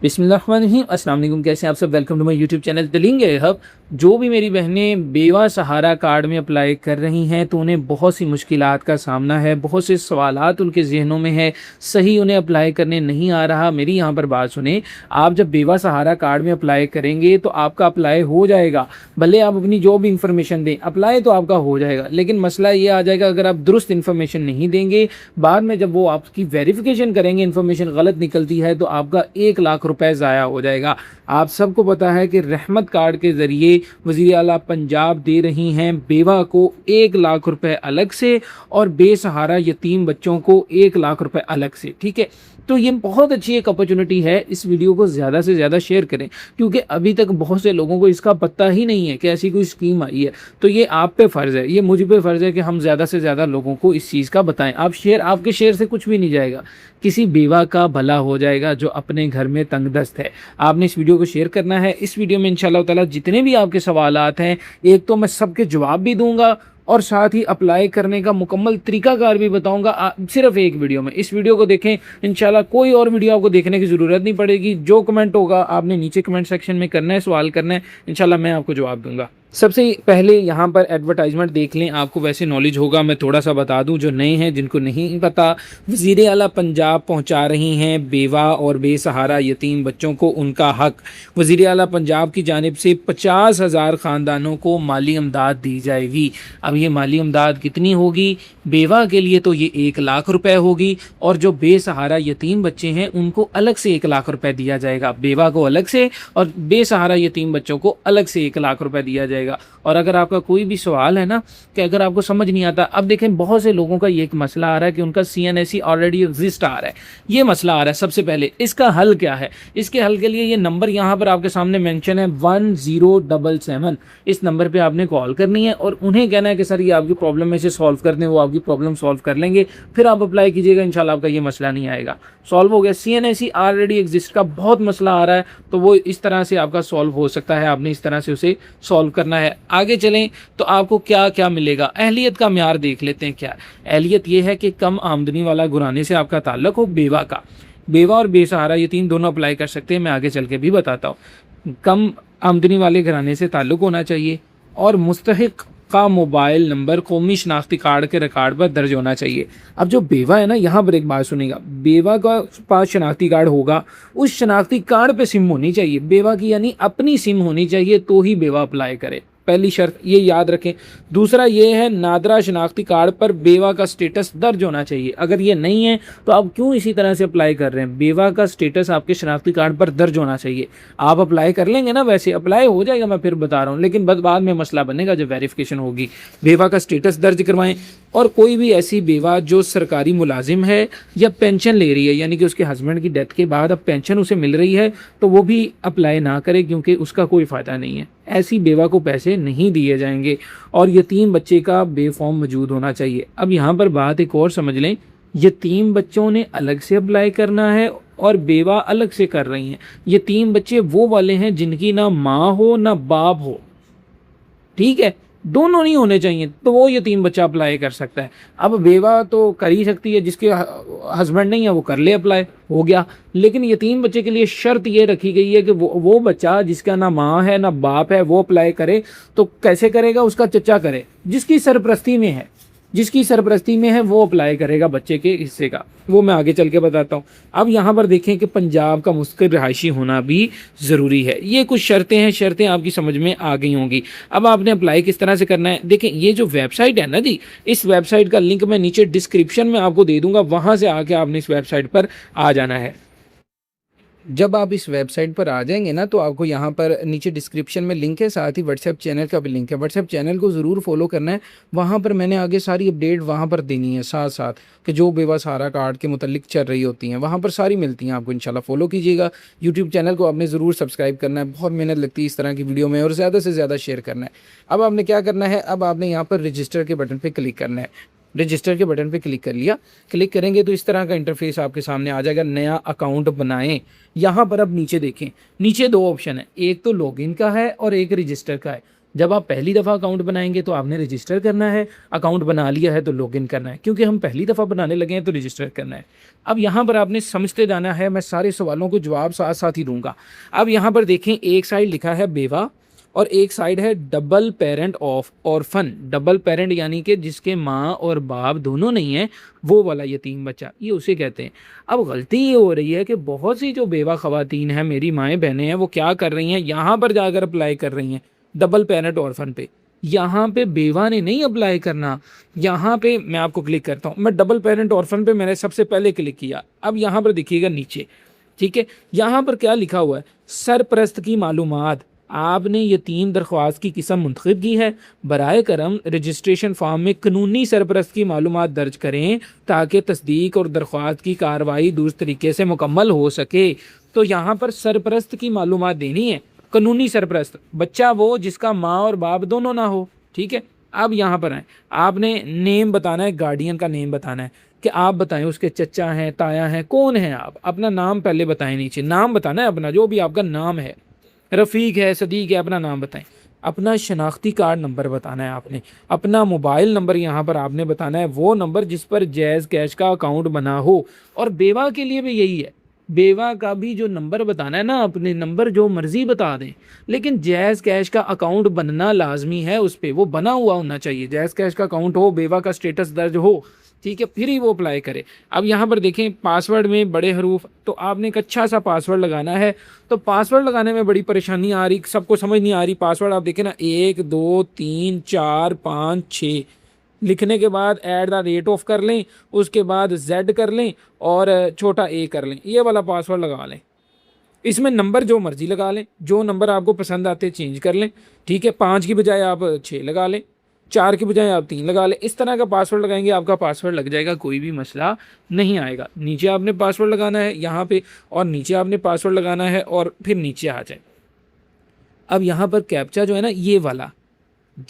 बिस्मिल्लाहिर्रहमानिर्रहीम। अस्सलाम वालेकुम, कैसे हैं आप सब। Welcome to my YouTube channel दिलेंगे हब। जो भी मेरी बहनें बेवा सहारा कार्ड में अप्लाई कर रही हैं तो उन्हें बहुत सी मुश्किलात का सामना है, बहुत से सवालात उनके जहनों में है, सही उन्हें अप्लाई करने नहीं आ रहा। मेरी यहाँ पर बात सुने, आप जब बेवा सहारा कार्ड में अप्लाई करेंगे तो आपका अप्लाई हो जाएगा। भले आप अपनी जो भी इंफॉर्मेशन दें, अप्लाई तो आपका हो जाएगा, लेकिन मसला ये आ जाएगा अगर आप दुरुस्त इन्फॉर्मेशन नहीं देंगे, बाद में जब वो आपकी वेरिफिकेशन करेंगे इन्फॉर्मेशन गलत निकलती है तो आपका 1 लाख रुपए ज़ाया हो जाएगा। आप सबको पता है कि रहमत कार्ड के ज़रिए वज़ीर आला पंजाब दे रही हैं बेवा को 1 लाख रुपए अलग से और बेसहारा यतीम बच्चों को 1 लाख रुपए अलग से। ठीक है, तो ये बहुत अच्छी एक अपॉर्चुनिटी है। इस वीडियो को ज़्यादा से ज़्यादा शेयर करें क्योंकि अभी तक बहुत से लोगों को इसका पता ही नहीं है कि ऐसी कोई स्कीम आई है। तो ये आप पे फ़र्ज़ है, ये मुझ पे फ़र्ज़ है कि हम ज़्यादा से ज़्यादा लोगों को इस चीज़ का बताएं। आपके शेयर से कुछ भी नहीं जाएगा, किसी बेवा का भला हो जाएगा जो अपने घर में तंगदस्त है। आपने इस वीडियो को शेयर करना है। इस वीडियो में इंशाल्लाह ताला जितने भी आपके सवालात हैं, एक तो मैं सबके जवाब भी दूंगा और साथ ही अप्लाई करने का मुकम्मल तरीकाकार भी बताऊंगा, सिर्फ एक वीडियो में। इस वीडियो को देखें, इंशाल्लाह कोई और वीडियो आपको देखने की ज़रूरत नहीं पड़ेगी। जो कमेंट होगा आपने नीचे कमेंट सेक्शन में करना है, सवाल करना है, इंशाल्लाह मैं आपको जवाब दूंगा। सबसे पहले यहाँ पर एडवर्टाइजमेंट देख लें, आपको वैसे नॉलेज होगा, मैं थोड़ा सा बता दूं जो नए हैं जिनको नहीं पता। वज़ीर आला पंजाब पहुँचा रही हैं बेवा और बेसहारा यतीम बच्चों को उनका हक। वज़ीर आला पंजाब की जानिब से 50,000 ख़ानदानों को माली इमदाद दी जाएगी। अब ये माली इमदाद कितनी होगी? बेवा के लिए तो ये 1 लाख रुपए होगी और जो बेसहारा यतीम बच्चे हैं उनको अलग से 1 लाख रुपए दिया जाएगा। बेवा को अलग से और बेसहारा यतीम बच्चों को अलग से 1 लाख रुपए दिया जाएगा। और अगर आपका कोई भी सवाल है ना कि अगर आपको समझ नहीं आता, अब देखें बहुत से लोगों का ये एक मसला आ रहा है कि उनका CNSE ऑलरेडी एग्जिस्ट आ रहा है, ये मसला आ रहा है। सबसे पहले इसका हल क्या है? इसके हल के लिए ये नंबर यहाँ पर आपके सामने मेंशन है 1077। इस नंबर पे आपने कॉल करनी है और उन्हें कहना है कि सर ये आपकी प्रॉब्लम में से सॉल्व कर दें, वो आपकी प्रॉब्लम सॉल्व कर लेंगे। फिर आप अप्लाई कीजिएगा, इंशाल्लाह आपका ये मसला नहीं आएगा, सॉल्व हो गया। CNSE ऑलरेडी एग्जिस्ट का बहुत मसला आ रहा है तो वो इस तरह से आपका सॉल्व हो सकता है, आपने इस तरह से उसे सॉल्व करना है। आगे चलें तो आपको क्या क्या मिलेगा। अहलियत का म्यार देख लेते हैं। क्या अहलियत? ये है कि कम आमदनी वाला घराने से आपका ताल्लुक हो। बेवा का, बेवा और बेसहारा यतीम दोनों अप्लाई कर सकते हैं, मैं आगे चल के भी बताता हूँ। कम आमदनी वाले घराने से ताल्लुक होना चाहिए और मुस्तहिक का मोबाइल नंबर कौमी शनाख्ती कार्ड के रिकॉर्ड पर दर्ज होना चाहिए। अब जो बेवा है ना, यहाँ पर एक बात सुनिएगा, बेवा का पास शनाख्ती कार्ड होगा, उस शनाख्ती कार्ड पे सिम होनी चाहिए बेवा की, यानी अपनी सिम होनी चाहिए तो ही बेवा अप्लाई करे। पहली शर्त ये याद रखें। दूसरा ये है नादरा शनाख्ती कार्ड पर बेवा का स्टेटस दर्ज होना चाहिए। अगर ये नहीं है तो आप क्यों इसी तरह से अप्लाई कर रहे हैं? बेवा का स्टेटस आपके शनाख्ती कार्ड पर दर्ज होना चाहिए। आप अप्लाई कर लेंगे ना, वैसे अप्लाई हो जाएगा, मैं फिर बता रहा हूँ, लेकिन बाद में मसला बनेगा जब वेरिफिकेशन होगी। बेवा का स्टेटस दर्ज करवाएं। और कोई भी ऐसी बेवा जो सरकारी मुलाजिम है या पेंशन ले रही है, यानी कि उसके हस्बैंड की डेथ के बाद अब पेंशन उसे मिल रही है, तो वो भी अप्लाई ना करे क्योंकि उसका कोई फ़ायदा नहीं है। ऐसी बेवा को पैसे नहीं दिए जाएंगे। और यतीम बच्चे का बेफॉर्म मौजूद होना चाहिए। अब यहाँ पर बात एक और समझ लें, यतीम बच्चों ने अलग से अप्लाई करना है और बेवा अलग से कर रही हैं। यतीम बच्चे वो वाले हैं जिनकी ना माँ हो ना बाप हो, ठीक है, दोनों नहीं होने चाहिए, तो वो यतीम बच्चा अप्लाई कर सकता है। अब बेवा तो कर ही सकती है, जिसके हस्बैंड नहीं है वो कर ले, अप्लाई हो गया। लेकिन यतीम बच्चे के लिए शर्त ये रखी गई है कि वो बच्चा जिसका ना माँ है ना बाप है वो अप्लाई करे। तो कैसे करेगा? उसका चचा करे, जिसकी सरपरस्ती में है, जिसकी सरपरस्ती में है वो अप्लाई करेगा बच्चे के हिस्से का। वो मैं आगे चल के बताता हूँ। अब यहाँ पर देखें कि पंजाब का मुस्तकिल रहायशी होना भी ज़रूरी है। ये कुछ शर्तें हैं, शर्तें आपकी समझ में आ गई होंगी। अब आपने अप्लाई किस तरह से करना है देखें। ये जो वेबसाइट है ना जी, इस वेबसाइट का लिंक मैं नीचे डिस्क्रिप्शन में आपको दे दूँगा, वहाँ से आके आपने इस वेबसाइट पर आ जाना है। जब आप इस वेबसाइट पर आ जाएंगे ना तो आपको यहाँ पर नीचे डिस्क्रिप्शन में लिंक है, साथ ही व्हाट्सएप चैनल का भी लिंक है। व्हाट्सएप चैनल को ज़रूर फॉलो करना है, वहाँ पर मैंने आगे सारी अपडेट वहाँ पर देनी है, साथ साथ कि जो बेवा सहारा कार्ड के मुतल्लिक चल रही होती हैं वहाँ पर सारी मिलती हैं आपको। इंशाल्लाह फॉलो कीजिएगा। यूट्यूब चैनल को आपने ज़रूर सब्सक्राइब करना है, बहुत मेहनत लगती है इस तरह की वीडियो में, और ज़्यादा से ज़्यादा शेयर करना है। अब आपने क्या करना है, अब आपने यहाँ पर रजिस्टर के बटन पर क्लिक करना है। रजिस्टर के बटन पे क्लिक कर लिया। क्लिक करेंगे तो इस तरह का इंटरफेस आपके सामने आ जाएगा। नया अकाउंट बनाएं। यहाँ पर अब नीचे देखें, नीचे 2 ऑप्शन है, एक तो लॉगिन का है और एक रजिस्टर का है। जब आप पहली दफ़ा अकाउंट बनाएंगे तो आपने रजिस्टर करना है, अकाउंट बना लिया है तो लॉगिन करना है, क्योंकि हम पहली दफ़ा बनाने लगे हैं तो रजिस्टर करना है। अब यहाँ पर आपने समझते जाना है, मैं सारे सवालों को जवाब साथ साथ ही दूंगा। अब यहाँ पर देखें, एक साइड लिखा है बेवा और एक साइड है double parent of orphan. Double parent यानी कि जिसके माँ और बाप दोनों नहीं है, वो वाला यतीम बच्चा, ये उसे कहते हैं। अब गलती ये हो रही है कि बहुत सी जो बेवा ख़वातीन हैं, मेरी माएँ बहनें हैं, वो क्या कर रही हैं, यहाँ पर जाकर अप्लाई कर रही हैं डबल पेरेंट ऑर्फन पे। यहाँ पे बेवा ने नहीं अप्लाई करना, यहाँ पे मैं आपको क्लिक करता हूँ, मैं डबल पेरेंट ऑर्फन पे मैंने सबसे पहले क्लिक किया। अब यहाँ पर देखिएगा नीचे, ठीक है, यहाँ पर क्या लिखा हुआ है, सरपरस्त की मालूमात। आपने यतीम दरख्वास्त की किस्म मुंतखब की है, बराए करम रजिस्ट्रेशन फॉर्म में कानूनी सरपरस्त की मालूमात दर्ज करें ताकि तस्दीक और दरख्वास्त की कार्रवाई दुरुस्त तरीके से मुकम्मल हो सके। तो यहाँ पर सरपरस्त की मालूमात देनी है, कानूनी सरपरस्त, बच्चा वो जिसका माँ और बाप दोनों ना हो, ठीक है। अब यहाँ पर आए, आपने नेम बताना है, गार्डियन का नेम बताना है कि आप बताएं उसके चचा हैं, ताया हैं, कौन है आप, अपना नाम पहले बताएं, नीचे नाम बताना है अपना, जो भी आपका नाम है, रफ़ीक है, सदीक है, अपना नाम बताएं। अपना शनाख्ती कार्ड नंबर बताना है आपने, अपना मोबाइल नंबर यहाँ पर आपने बताना है, वो नंबर जिस पर जैज़ कैश का अकाउंट बना हो। और बेवा के लिए भी यही है, बेवा का भी जो नंबर बताना है ना, अपने नंबर जो मर्ज़ी बता दें, लेकिन जैज़ कैश का अकाउंट बनना लाजमी है, उस पर वो बना हुआ होना चाहिए, जैज़ कैश का अकाउंट हो, बेवा का स्टेटस दर्ज हो, ठीक है, फिर ही वो अप्लाई करे। अब यहाँ पर देखें, पासवर्ड में बड़े हरूफ, तो आपने एक अच्छा सा पासवर्ड लगाना है। तो पासवर्ड लगाने में बड़ी परेशानी आ रही, सबको समझ नहीं आ रही। पासवर्ड आप देखें ना, 1 2 3 4 5 6 लिखने के बाद @ ऑफ कर लें, उसके बाद Z कर लें और छोटा a कर लें, ये वाला पासवर्ड लगा लें। इसमें नंबर जो मर्जी लगा लें, जो नंबर आपको पसंद आते चेंज कर लें, ठीक है। 5 की बजाय आप 6 लगा लें, 4 की बजाय आप 3 लगा लें। इस तरह का पासवर्ड लगाएंगे, आपका पासवर्ड लग जाएगा, कोई भी मसला नहीं आएगा। नीचे आपने पासवर्ड लगाना है यहाँ पे, और नीचे आपने पासवर्ड लगाना है, और फिर नीचे आ जाए। अब यहाँ पर कैप्चा जो है ना, ये वाला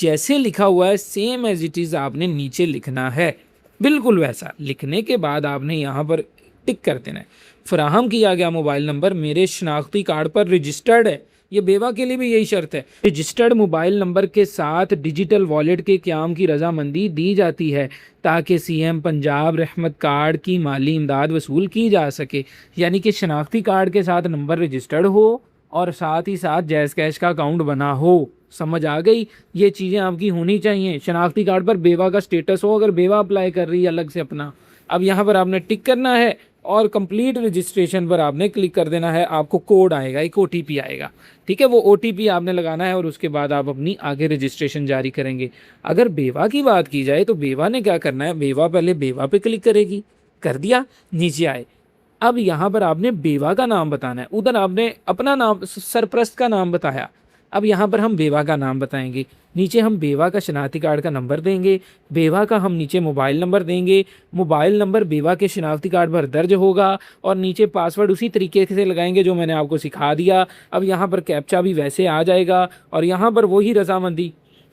जैसे लिखा हुआ है सेम एज इट इज़ आपने नीचे लिखना है, बिल्कुल वैसा। लिखने के बाद आपने यहाँ पर टिक कर देना है, फराहम किया गया मोबाइल नंबर मेरे शनाख्ती कार्ड पर रजिस्टर्ड है। ये बेवा के लिए भी यही शर्त है, रजिस्टर्ड मोबाइल नंबर के साथ डिजिटल वॉलेट के क़याम की रजामंदी दी जाती है ताकि CM पंजाब रहमत कार्ड की माली इमदाद वसूल की जा सके। यानी कि शनाख्ती कार्ड के साथ नंबर रजिस्टर्ड हो और साथ ही साथ जैज़ कैश का अकाउंट बना हो। समझ आ गई, ये चीज़ें आपकी होनी चाहिए। शनाख्ती कार्ड पर बेवा का स्टेटस हो, अगर बेवा अप्लाई कर रही है अलग से अपना। अब यहाँ पर आपने टिक करना है और कंप्लीट रजिस्ट्रेशन पर आपने क्लिक कर देना है। आपको कोड आएगा, एक OTP आएगा, ठीक है, वो OTP आपने लगाना है और उसके बाद आप अपनी आगे रजिस्ट्रेशन जारी करेंगे। अगर बेवा की बात की जाए तो बेवा ने क्या करना है, बेवा पहले बेवा पे क्लिक करेगी, कर दिया, नीचे आए। अब यहाँ पर आपने बेवा का नाम बताना है, उधर आपने अपना नाम सरपरस्त का नाम बताया, अब यहाँ पर हम बेवा का नाम बताएंगे। नीचे हम बेवा का शनाख्ती कार्ड का नंबर देंगे, बेवा का हम नीचे मोबाइल नंबर देंगे, मोबाइल नंबर बेवा के शनाख्ती कार्ड पर दर्ज होगा, और नीचे पासवर्ड उसी तरीके से लगाएंगे जो मैंने आपको सिखा दिया। अब यहाँ पर कैप्चा भी वैसे आ जाएगा, और यहाँ पर वही रजामंदी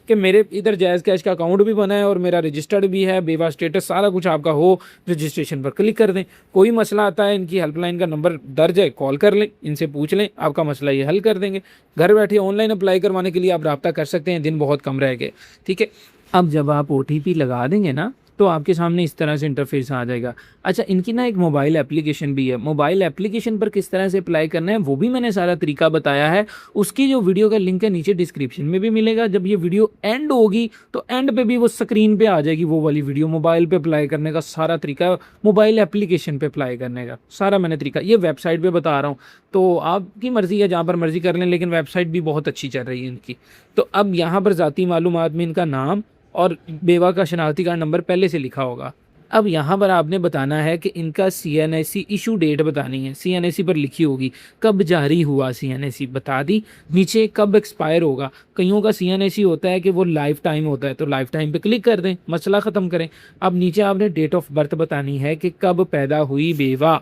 कि मेरे इधर जैज़ कैश का अकाउंट भी बना है और मेरा रजिस्टर्ड भी है, बेवा स्टेटस सारा कुछ आपका हो, रजिस्ट्रेशन पर क्लिक कर दें। कोई मसला आता है, इनकी हेल्पलाइन का नंबर दर्ज है, कॉल कर लें, इनसे पूछ लें, आपका मसला ये हल कर देंगे। घर बैठे ऑनलाइन अप्लाई करवाने के लिए आप रब्ता कर सकते हैं, दिन बहुत कम रह गए, ठीक है। अब जब आप OTP लगा देंगे ना, तो आपके सामने इस तरह से इंटरफेस आ जाएगा। अच्छा, इनकी ना एक मोबाइल एप्लीकेशन भी है, मोबाइल एप्लीकेशन पर किस तरह से अप्लाई करना है वो भी मैंने सारा तरीका बताया है। उसकी जो वीडियो का लिंक है नीचे डिस्क्रिप्शन में भी मिलेगा। जब ये वीडियो एंड होगी तो एंड पे भी वो स्क्रीन पे आ जाएगी, वो वाली वीडियो, मोबाइल पे अप्लाई करने का सारा तरीका, मोबाइल एप्लीकेशन पे अप्लाई करने का सारा मैंने तरीका ये वेबसाइट पर बता रहा हूँ। तो आपकी मर्ज़ी है, जहाँ पर मर्ज़ी कर लें, लेकिन वेबसाइट भी बहुत अच्छी चल रही है इनकी। तो अब यहाँ पर ज़ाती मालूमात में इनका नाम और बेवा का शनाख्ती कार्ड नंबर पहले से लिखा होगा। अब यहाँ पर आपने बताना है कि इनका CNAC इशू डेट बतानी है, CNAC पर लिखी होगी, कब जारी हुआ CNAC बता दी, नीचे कब एक्सपायर होगा। कईयों का CNAC होता है कि वो लाइफ टाइम होता है, तो लाइफ टाइम पे क्लिक कर दें, मसला ख़त्म करें। अब नीचे आपने डेट ऑफ बर्थ बतानी है कि कब पैदा हुई बेवा।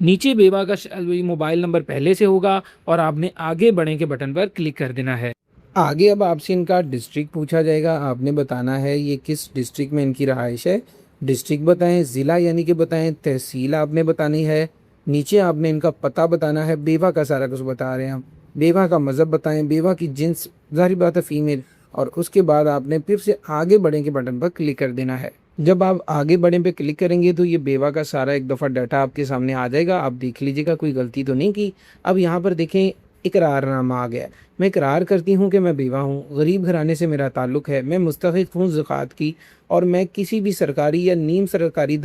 नीचे बेवा का मोबाइल नंबर पहले से होगा और आपने आगे बढ़े के बटन पर क्लिक कर देना है। आगे अब आपसे इनका डिस्ट्रिक्ट पूछा जाएगा, आपने बताना है ये किस डिस्ट्रिक्ट में इनकी रहाइश है, डिस्ट्रिक्ट बताएं, ज़िला यानी कि बताएं, तहसील आपने बतानी है। नीचे आपने इनका पता बताना है, बेवा का सारा कुछ बता रहे हैं हम, बेवा का मज़हब बताएं, बेवा की जिन्स, ज़ाहिर बात है फ़ीमेल, और उसके बाद आपने फिर से आगे बढ़ें के बटन पर क्लिक कर देना है। जब आप आगे बढ़ें पे क्लिक करेंगे तो ये बेवा का सारा एक दफ़ा डाटा आपके सामने आ जाएगा। आप देख लीजिएगा कोई गलती तो नहीं की। अब यहाँ पर देखें इकरारनामा आ गया है। मैं इकरार करती हूँ कि मैं बेवा हूँ, गरीब घराने से मेरा ताल्लुक़ है, मैं मुस्तहिक़ हूँ ज़कात की और मैं किसी भी सरकारी या नीम सरकारी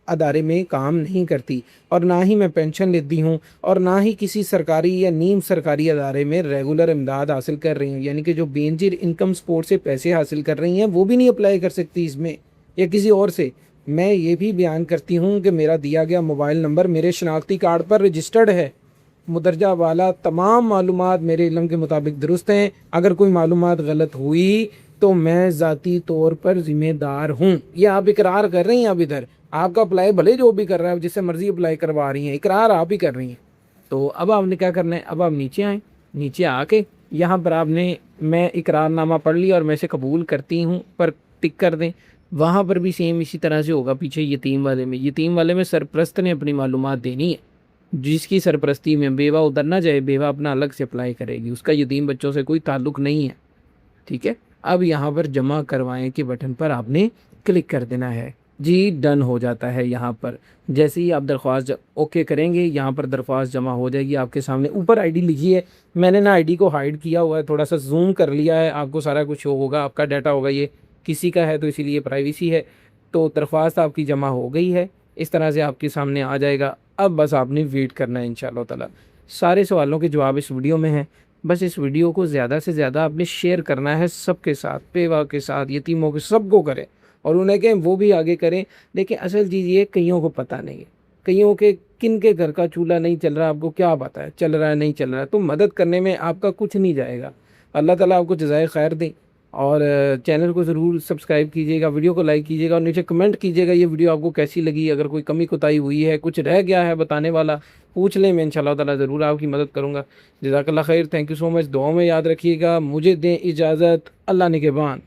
अदारे में काम नहीं करती और ना ही मैं पेंशन लेती हूँ और ना ही किसी सरकारी या नीम सरकारी अदारे में रेगुलर इमदाद हासिल कर रही हूँ, यानी कि जो बेनजीर इनकम सपोर्ट से पैसे हासिल कर रही हैं वो भी नहीं अप्लाई कर सकती इसमें या किसी और से। मैं ये भी बयान करती हूँ कि मेरा दिया गया मोबाइल नंबर मेरे शनाख्ती कार्ड पर रजिस्टर्ड है। मुदरजा वाला तमाम मालूमात मेरे इल्म के मुताबिक दुरुस्त हैं। अगर कोई मालूमात गलत हुई तो मैं ज़ाती तौर पर ज़िम्मेदार हूँ। ये आप इकरार कर रही हैं। अब इधर आपका अप्लाई भले जो भी कर रहा है, जिससे मर्ज़ी अप्लाई करवा रही हैं, इकरार आप ही कर रही हैं। तो अब आपने क्या करना है, अब आप नीचे आएँ। नीचे आके यहाँ पर आपने मैं इकरारनामा पढ़ लिया और मैं इसे कबूल करती हूँ पर टिक कर दें। वहाँ पर भी सेम इसी तरह से होगा। पीछे यतीम वाले में सरपरस्त ने अपनी मालूमात देनी है। जिसकी सरपरस्ती में बेवा उधर ना जाए, बेवा अपना अलग से अप्लाई करेगी, उसका यतीम बच्चों से कोई ताल्लुक़ नहीं है। ठीक है। अब यहाँ पर जमा करवाएं के बटन पर आपने क्लिक कर देना है। जी डन हो जाता है। यहाँ पर जैसे ही आप दरख्वास्त ओके करेंगे, यहाँ पर दरख्वास्त जमा हो जाएगी आपके सामने। ऊपर आईडी लिखी है, मैंने ना आईडी को हाइड किया हुआ है, थोड़ा सा जूम कर लिया है, आपको सारा कुछ होगा, आपका डाटा होगा, ये किसी का है तो इसीलिए प्राइवेसी है। तो दरख्वास्त आपकी जमा हो गई है, इस तरह से आपके सामने आ जाएगा। अब बस आपने वेट करना है इंशाअल्लाह ताला। सारे सवालों के जवाब इस वीडियो में हैं। बस इस वीडियो को ज़्यादा से ज़्यादा आपने शेयर करना है सबके साथ, बेवा के साथ, यतीमों के, सबको करें और उन्हें कहें वो भी आगे करें। देखिए असल चीज़ ये कईयों को पता नहीं है, कईयों के किन के घर का चूल्हा नहीं चल रहा, आपको क्या पता है चल रहा है नहीं चल रहा है। तो मदद करने में आपका कुछ नहीं जाएगा। अल्लाह ताला आपको जज़ाए खैर दें। और चैनल को ज़रूर सब्सक्राइब कीजिएगा, वीडियो को लाइक कीजिएगा और नीचे कमेंट कीजिएगा ये वीडियो आपको कैसी लगी। अगर कोई कमी कोताही हुई है, कुछ रह गया है बताने वाला, पूछ लें, मैं इंशाअल्लाह ताला ज़रूर आपकी मदद करूँगा। जज़ाकल्लाह खैर, थैंक यू सो मच। दुआओं में याद रखिएगा। मुझे दें इजाज़त। अल्लाह निगहबान।